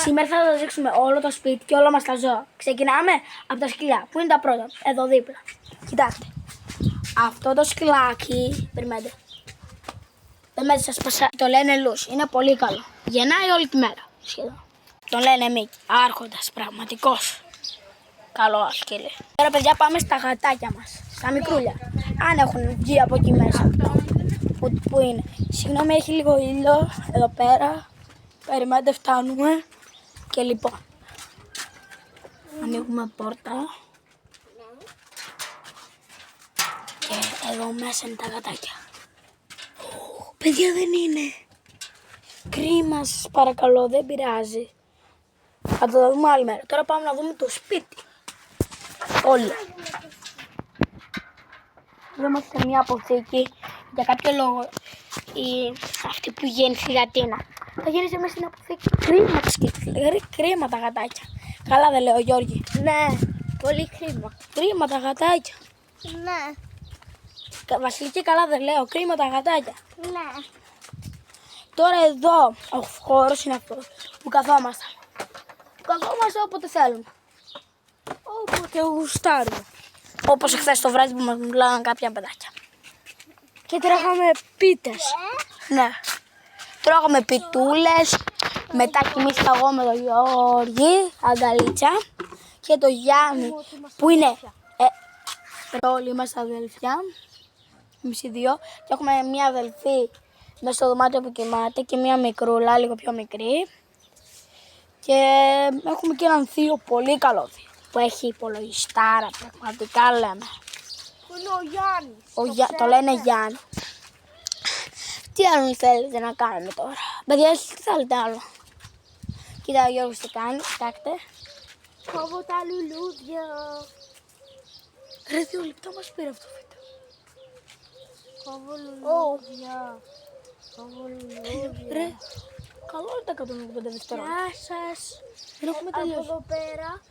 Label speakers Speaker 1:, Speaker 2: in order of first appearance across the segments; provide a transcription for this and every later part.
Speaker 1: Σήμερα θα σας δείξουμε όλο το σπίτι και όλα μας τα ζώα. Ξεκινάμε από τα σκυλιά, που είναι τα πρώτα, εδώ δίπλα. Κοιτάξτε. Αυτό το σκυλάκι, περιμένετε. Το λένε Λούς, είναι πολύ καλό. Γεννάει όλη τη μέρα, σχεδόν. Τον λένε Μίκη, άρχοντας, πραγματικός. Καλό σκύλι. Τώρα παιδιά πάμε στα γατάκια μας, στα μικρούλια. Αν έχουν βγει από εκεί μέσα. Που είναι. Συγγνώμη, έχει λίγο ήλιο εδώ πέρα. Περιμένετε, φτάνουμε. Και λοιπόν, ανοίγουμε πόρτα. Και εδώ μέσα είναι τα γατάκια. Παιδιά, δεν είναι. Κρίμα, σας παρακαλώ, δεν πειράζει. Θα το δούμε άλλη μέρα. Τώρα πάμε να δούμε το σπίτι. Όλοι. Εδώ είμαστε σε μια αποθήκη. Για κάποιο λόγο αυτή που γέννησε η γατίνα θα γέννησε μέσα στην αποθήκη. Κρίμα τα γατάκια. Καλά δεν λέω, Γιώργη?
Speaker 2: Ναι, πολύ κρίμα.
Speaker 1: Κρίμα τα γατάκια.
Speaker 2: Ναι.
Speaker 1: Βασιλική, καλά δεν λέω, κρίμα τα γατάκια.
Speaker 2: Ναι.
Speaker 1: Τώρα εδώ ο χώρος είναι αυτό που καθόμαστε. Καθόμαστε όποτε θέλουμε. Όποτε γουστάρουμε. Όπως εχθές το βράδυ που μας μιλάγαν κάποια παιδάκια. Και τρώγαμε πίτες. Ναι. Τρώγαμε πιτούλες. Μετά κοιμήθηκα εγώ με τον Γιώργη, αγκαλίτσα. Και το Γιάννη που είναι όλοι είμαστε αδελφιά. Εμείς οι δύο. Και έχουμε μια αδελφή μέσα στο δωμάτιο που κοιμάται και μια μικρούλα, λίγο πιο μικρή. Και έχουμε και έναν θείο, πολύ καλό θείο, που έχει υπολογιστάρα, πραγματικά λέμε.
Speaker 2: Που είναι ο Γιάννης.
Speaker 1: Το λένε Γιάννη. Τι άλλο θέλετε να κάνουμε τώρα? Παιδιά, εσείς τι θέλετε άλλο? Κοίτα ο Γιώργος τι κάνει, κοιτάξτε.
Speaker 2: Κόβω τα λουλούδια.
Speaker 1: Ρε, 2 λεπτά μας πήρε αυτό το βίντεο.
Speaker 2: Κόβω λουλούδια. Κόβω λουλούδια.
Speaker 1: Ρε, καλό είναι τα 180 δευτερόλεπτα.
Speaker 2: Γεια σας.
Speaker 1: Δεν έχουμε
Speaker 2: Από
Speaker 1: τελειώσει.
Speaker 2: εδώ πέρα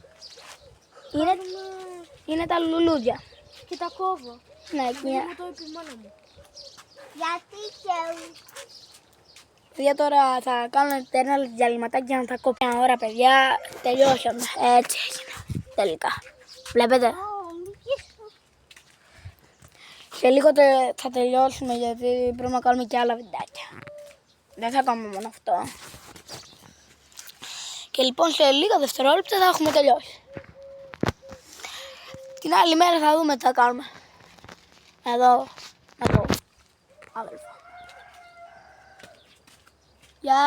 Speaker 1: Είναι τα λουλούδια.
Speaker 2: και τα κόβω.
Speaker 1: Ναι, μια.
Speaker 2: Μου το είπε η μάνα μου. Γιατί και...
Speaker 1: Παιδιά, τώρα θα κάνουμε ένα διαλυματάκι για να τα κόψω. Μια ώρα, παιδιά, τελειώσαμε. Έτσι έγινε. Τελικά. Βλέπετε. Σε λίγο θα τελειώσουμε γιατί πρέπει να κάνουμε και άλλα βιντεάκια. Δεν θα κάνουμε μόνο αυτό. Και λοιπόν σε λίγα δευτερόλεπτα θα έχουμε τελειώσει. Την άλλη μέρα θα δούμε τι θα κάνουμε. Εδώ, εδώ, αδελφό. Γεια.